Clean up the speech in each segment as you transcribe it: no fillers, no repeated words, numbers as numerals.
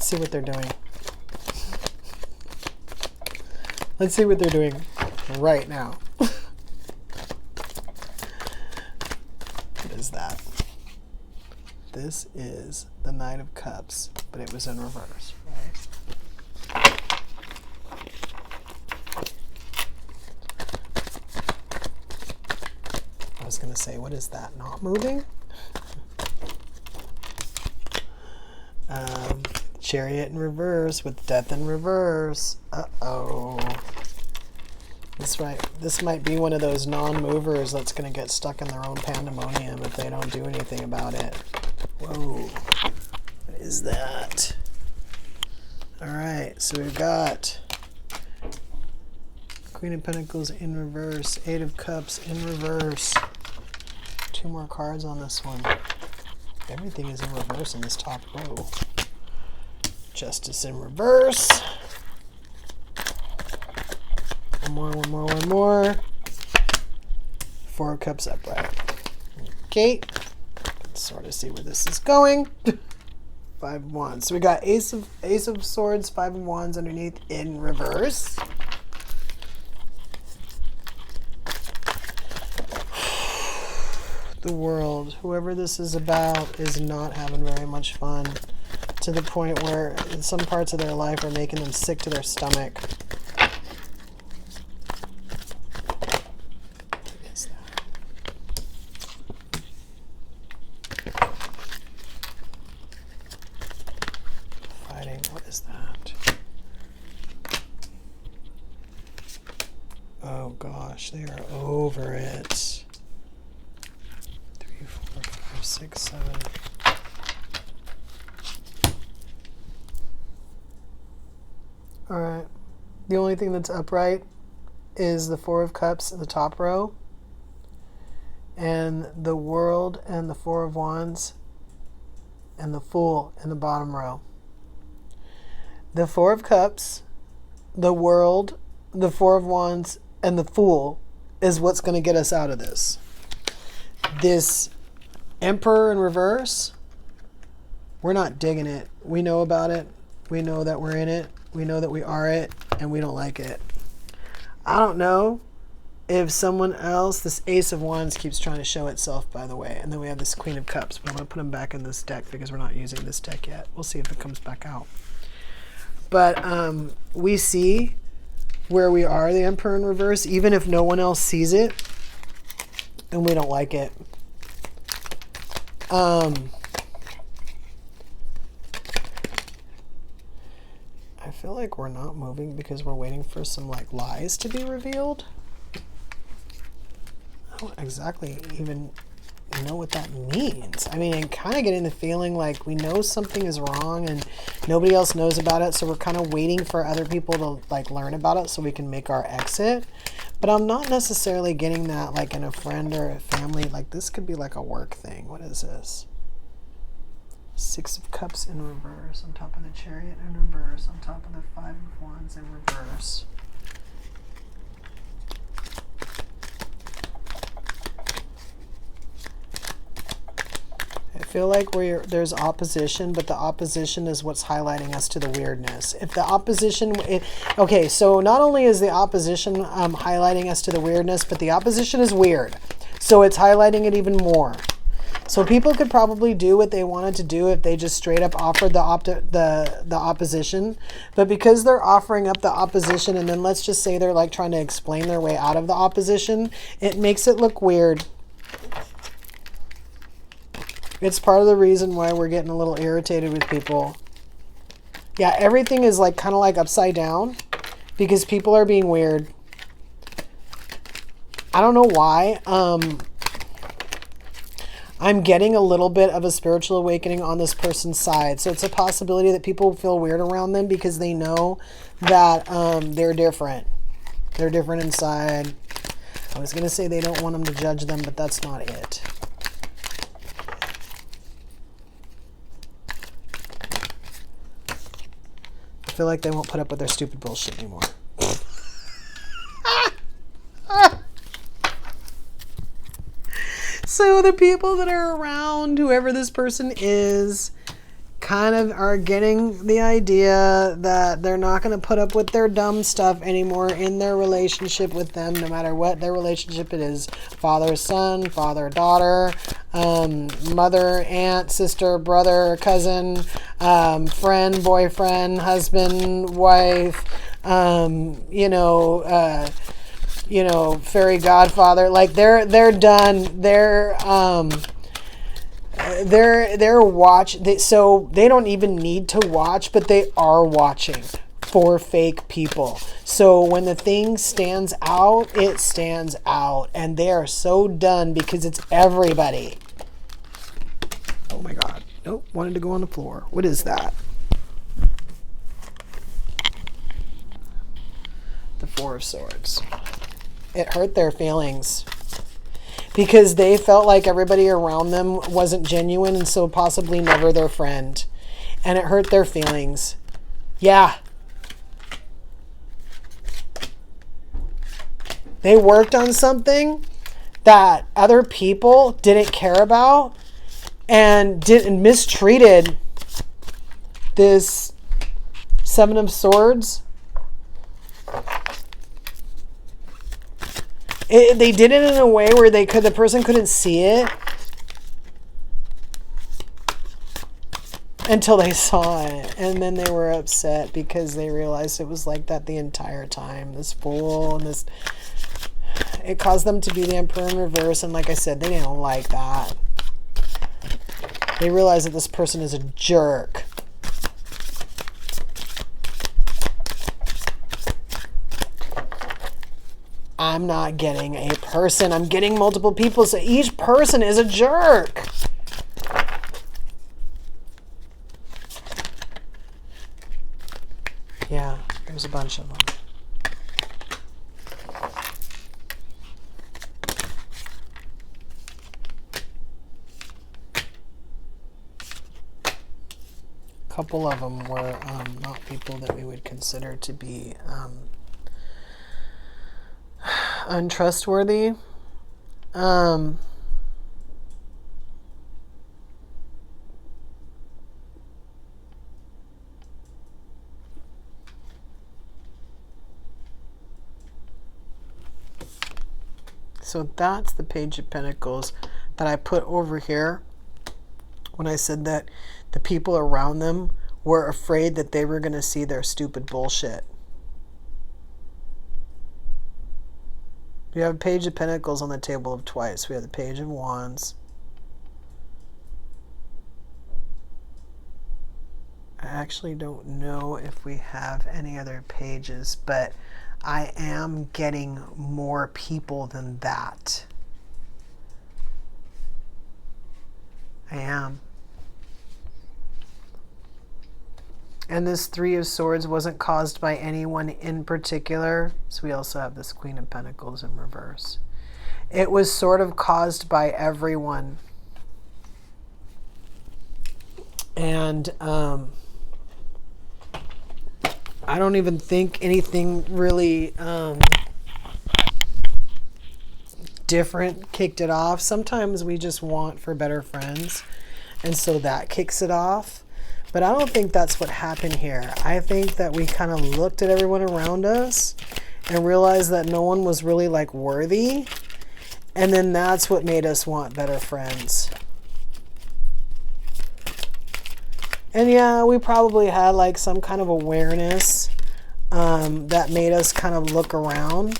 Let's see what they're doing. Let's see what they're doing right now. What is that? This is the Knight of Cups, but it was in reverse, right? I was going to say, what is that? Not moving? Chariot in reverse with Death in reverse. Uh-oh. This might be one of those non-movers that's going to get stuck in their own pandemonium if they don't do anything about it. Whoa. What is that? All right, so we've got Queen of Pentacles in reverse, Eight of Cups in reverse. 2 more cards on this one. Everything is in reverse in this top row. Justice in reverse. One more. 4 of Cups upright. Okay. Let's sort of see where this is going. 5 of Wands. So we got Ace of Swords, 5 of Wands underneath in reverse. The World. Whoever this is about is not having very much fun, to the point where some parts of their life are making them sick to their stomach. What is that? Fighting. What is that? Oh gosh, they are over it. 3, 4, 5, 6, 7. All right. The only thing that's upright is the 4 of Cups in the top row, and the World and the 4 of Wands and the Fool in the bottom row. The 4 of Cups, the World, the 4 of Wands, and the Fool is what's going to get us out of this. This Emperor in reverse, we're not digging it. We know about it. We know that we're in it. We know that we are it, and we don't like it. I don't know if someone else, this Ace of Wands keeps trying to show itself, by the way. And then we have this Queen of Cups, but I'm going to put them back in this deck because we're not using this deck yet. We'll see if it comes back out. But we see where we are, the Emperor in reverse, even if no one else sees it, and we don't like it. I feel like we're not moving because we're waiting for some like lies to be revealed. I don't exactly even know what that means. I mean, I'm kind of getting the feeling like we know something is wrong and nobody else knows about it, so we're kind of waiting for other people to like learn about it so we can make our exit. But I'm not necessarily getting that like in a friend or a family. Like this could be like a work thing. What is this? 6 of Cups in reverse, on top of the Chariot in reverse, on top of the 5 of Wands in reverse. I feel like there's opposition, but the opposition is what's highlighting us to the weirdness. If the opposition, okay, so not only is the opposition highlighting us to the weirdness, but the opposition is weird. So it's highlighting it even more. So people could probably do what they wanted to do if they just straight up offered the opposition. But because they're offering up the opposition, and then let's just say they're like trying to explain their way out of the opposition, it makes it look weird. It's part of the reason why we're getting a little irritated with people. Yeah, everything is like kind of like upside down because people are being weird. I don't know why. I'm getting a little bit of a spiritual awakening on this person's side. So it's a possibility that people feel weird around them because they know that they're different. They're different inside. I was going to say they don't want them to judge them, but that's not it. I feel like they won't put up with their stupid bullshit anymore. So the people that are around, whoever this person is, kind of are getting the idea that they're not going to put up with their dumb stuff anymore in their relationship with them, no matter what their relationship it is. Father, son, father, daughter, mother, aunt, sister, brother, cousin, friend, boyfriend, husband, wife, fairy godfather. Like they're done. They're so they don't even need to watch, but they are watching for fake people. So when the thing stands out, it stands out, and they are so done because it's everybody. Oh my God. Nope, wanted to go on the floor. What is that? The Four of Swords. It hurt their feelings. Because they felt like everybody around them wasn't genuine and so possibly never their friend. And it hurt their feelings. Yeah. They worked on something that other people didn't care about and mistreated this Seven of Swords. They did it in a way where the person couldn't see it until they saw it, and then they were upset because they realized it was like that the entire time. This fool and this, it caused them to be the Emperor in reverse, and like I said, they didn't like that. They realized that this person is a jerk. I'm not getting a person. I'm getting multiple people. So each person is a jerk. Yeah, there's a bunch of them. A couple of them were not people that we would consider to be untrustworthy. So that's the Page of Pentacles that I put over here when I said that the people around them were afraid that they were going to see their stupid bullshit. We have a Page of Pentacles on the table of twice. We have the Page of Wands. I actually don't know if we have any other pages, but I am getting more people than that. I am. And this Three of Swords wasn't caused by anyone in particular. So we also have this Queen of Pentacles in reverse. It was sort of caused by everyone. And I don't even think anything really different kicked it off. Sometimes we just want for better friends, and so that kicks it off. But I don't think that's what happened here. I think that we kind of looked at everyone around us and realized that no one was really like worthy. And then that's what made us want better friends. And yeah, we probably had like some kind of awareness that made us kind of look around.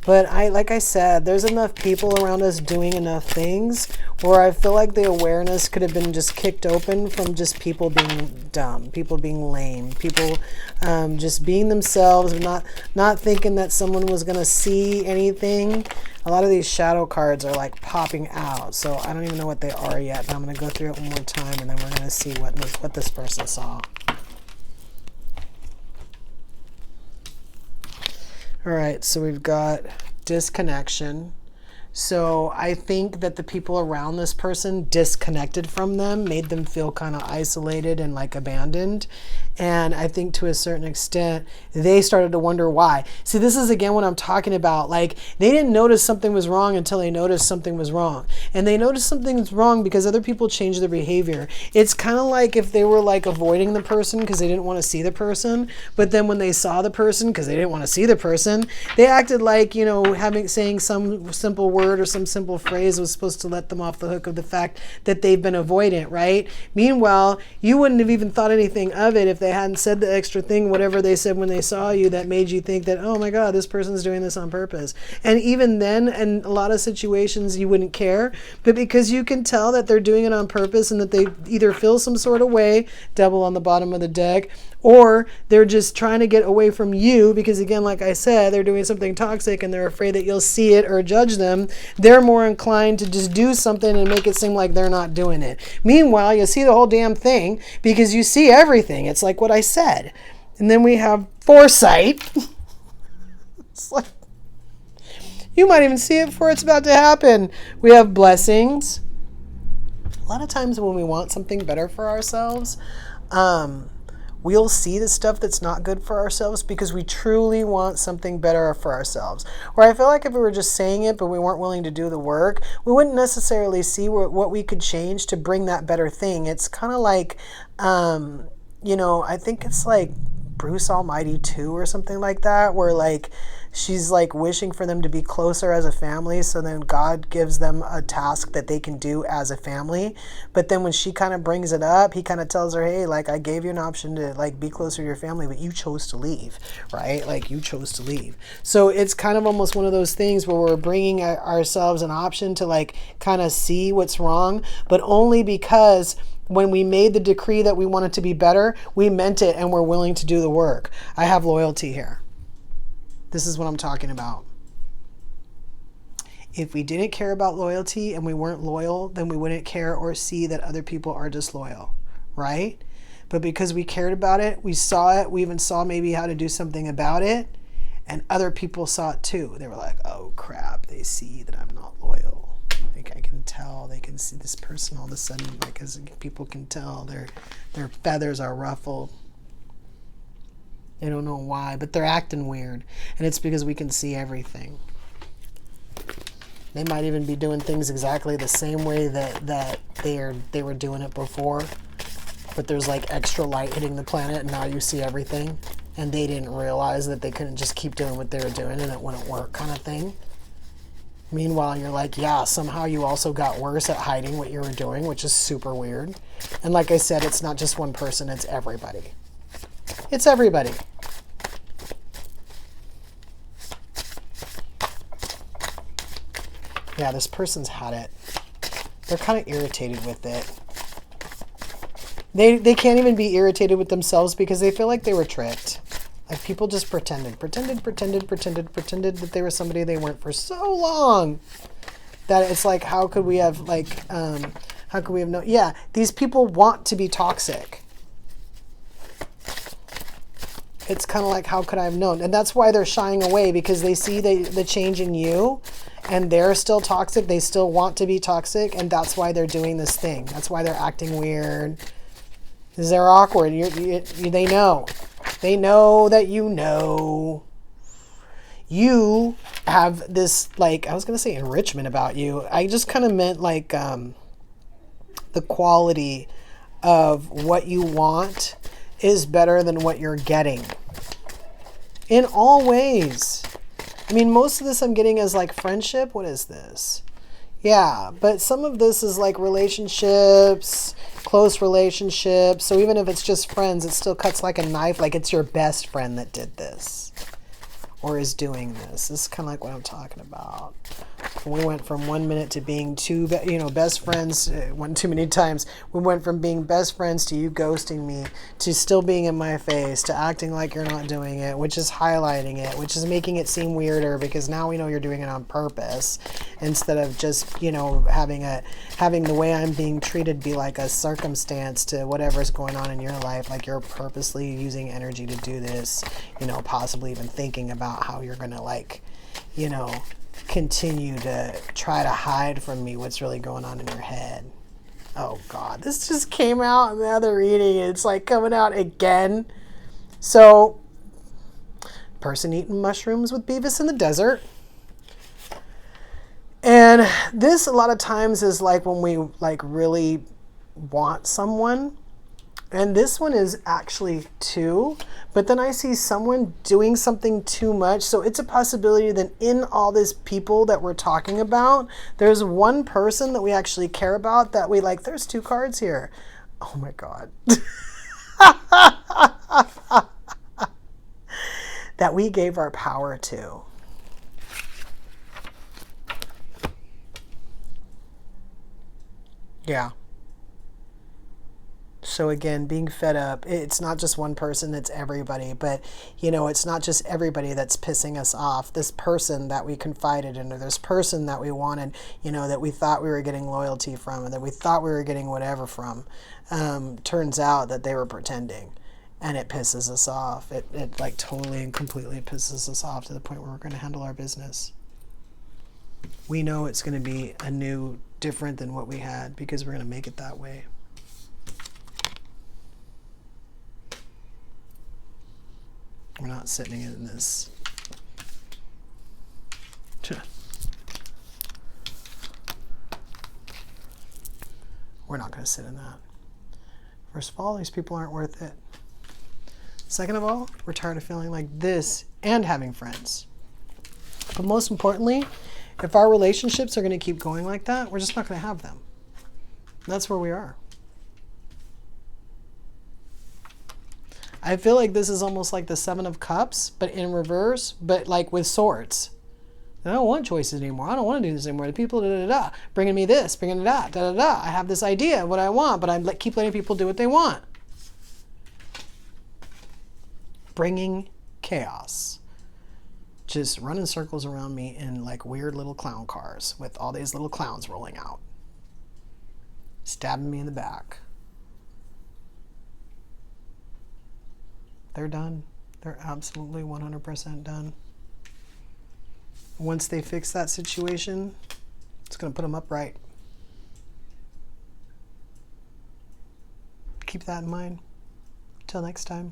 But like I said, there's enough people around us doing enough things where I feel like the awareness could have been just kicked open from just people being dumb, people being lame, people just being themselves, not thinking that someone was going to see anything. A lot of these shadow cards are like popping out, so I don't even know what they are yet. But I'm going to go through it one more time, and then we're going to see what this person saw. All right, so we've got disconnection, So I think that the people around this person disconnected from them, made them feel kind of isolated and like abandoned. And I think to a certain extent, they started to wonder why. See, this is again what I'm talking about. Like, they didn't notice something was wrong until they noticed something was wrong. And they noticed something was wrong because other people changed their behavior. It's kind of like if they were like avoiding the person because they didn't want to see the person. But then when they saw the person because they didn't want to see the person, they acted like, you know, saying some simple word or some simple phrase was supposed to let them off the hook of the fact that they've been avoidant, right? Meanwhile, you wouldn't have even thought anything of it if they hadn't said the extra thing, whatever they said when they saw you, that made you think that, oh my God, this person's doing this on purpose. And even then, in a lot of situations, you wouldn't care. But because you can tell that they're doing it on purpose and that they either feel some sort of way, double on the bottom of the deck, or they're just trying to get away from you because, again, like I said, they're doing something toxic and they're afraid that you'll see it or judge them. They're more inclined to just do something and make it seem like they're not doing it. Meanwhile, you see the whole damn thing because you see everything. It's like what I said. And then we have foresight. It's like, you might even see it before it's about to happen. We have blessings. A lot of times when we want something better for ourselves, we'll see the stuff that's not good for ourselves because we truly want something better for ourselves. Where I feel like if we were just saying it but we weren't willing to do the work, we wouldn't necessarily see what we could change to bring that better thing. It's kind of like, you know, I think it's like Bruce Almighty 2 or something like that, where like she's like wishing for them to be closer as a family, so then God gives them a task that they can do as a family. But then when she kind of brings it up, he kind of tells her, hey, like, I gave you an option to like be closer to your family, but you chose to leave, right? Like, you chose to leave. So it's kind of almost one of those things where we're bringing ourselves an option to like kind of see what's wrong, but only because when we made the decree that we wanted to be better, we meant it and we're willing to do the work. I have loyalty here. This is what I'm talking about. If we didn't care about loyalty and we weren't loyal, then we wouldn't care or see that other people are disloyal, right? But because we cared about it, we saw it, we even saw maybe how to do something about it, and other people saw it too. They were like, oh crap, they see that I'm not loyal. Like, I can tell, they can see this person all of a sudden, like, as people can tell, their feathers are ruffled. They don't know why, but they're acting weird. And it's because we can see everything. They might even be doing things exactly the same way that they were doing it before. But there's like extra light hitting the planet and now you see everything. And they didn't realize that they couldn't just keep doing what they were doing and it wouldn't work, kind of thing. Meanwhile, you're like, yeah, somehow you also got worse at hiding what you were doing, which is super weird. And like I said, it's not just one person, it's everybody. It's everybody. Yeah, this person's had it. They're kind of irritated with it. They can't even be irritated with themselves because they feel like they were tricked. Like, people just pretended that they were somebody they weren't for so long that it's like, how could we have known? Yeah, these people want to be toxic. It's kind of like, how could I have known? And that's why they're shying away, because they see the change in you and they're still toxic. They still want to be toxic. And that's why they're doing this thing. That's why they're acting weird. Because they're awkward. They know. They know that you know. You have this, like, I was going to say enrichment about you. I just kind of meant like the quality of what you want is better than what you're getting. In all ways. I mean, most of this I'm getting is like friendship. What is this? Yeah, but some of this is like relationships, close relationships. So even if it's just friends, it still cuts like a knife. Like, it's your best friend that did this or is doing this. This is kind of like what I'm talking about. We went from 1 minute to being best friends one too many times. We went from being best friends to you ghosting me, to still being in my face, to acting like you're not doing it, which is highlighting it, which is making it seem weirder because now we know you're doing it on purpose instead of just, having the way I'm being treated be like a circumstance to whatever's going on in your life. Like, you're purposely using energy to do this, possibly even thinking about how you're going to continue to try to hide from me what's really going on in your head. Oh God, this just came out in the other reading. It's like coming out again. So, person eating mushrooms with Beavis in the desert. And this a lot of times is like when we like really want someone. And this one is actually two, but then I see someone doing something too much. So it's a possibility that in all these people that we're talking about, there's one person that we actually care about that we like, there's two cards here. Oh my God. That we gave our power to. Yeah. So again, being fed up, it's not just one person, it's everybody. But, you know, it's not just everybody that's pissing us off. This person that we confided in, or this person that we wanted, you know, that we thought we were getting loyalty from, and that we thought we were getting whatever from, turns out that they were pretending. And it pisses us off. It like totally and completely pisses us off to the point where we're going to handle our business. We know it's going to be a new, different than what we had, because we're going to make it that way. We're not sitting in this. We're not going to sit in that. First of all, these people aren't worth it. Second of all, we're tired of feeling like this and having friends. But most importantly, if our relationships are going to keep going like that, we're just not going to have them. That's where we are. I feel like this is almost like the Seven of Cups, but in reverse, but like with swords. I don't want choices anymore. I don't want to do this anymore. The people, bringing me this, bringing that, I have this idea of what I want, but I keep letting people do what they want. Bringing chaos. Just running circles around me in like weird little clown cars with all these little clowns rolling out. Stabbing me in the back. They're done. They're absolutely 100% done. Once they fix that situation, it's going to put them upright. Keep that in mind. Till next time.